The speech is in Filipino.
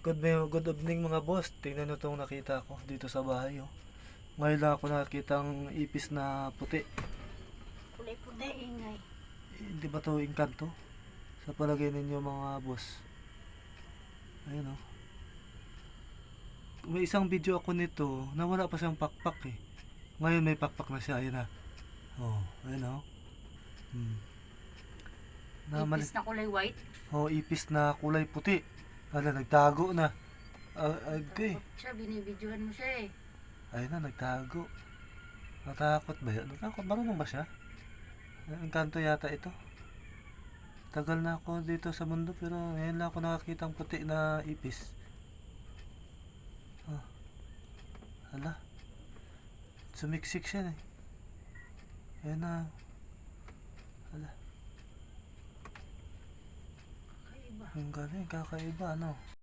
Good evening mga boss. Tingnan nyo itong nakita ko dito sa bahay. Oh. Ngayon lang ako nakakitang ipis na puti. Kulay-kulay ingay. Hindi ba ito engkanto? Sa palagay ninyo mga boss. Ayun oh. May isang video ako nito na wala pa siyang pakpak eh. Ngayon may pakpak na siya. Ayun na. Oh, ayun oh. Ipis na kulay white. Oh, ipis na kulay puti. Ala, nagtago na. Okay. Siya, binibidyohan mo siya eh. Ayun na, nagtago. Natakot ba yan? Natakot, marunong ba siya? Engkanto yata ito. Tagal na ako dito sa mundo pero ngayon lang ako nakakitang puti na ipis. Oh. Hala. Sumiksik siya eh. Ayun na. Hala. Kakaiba. Ang galing, kakaiba ano.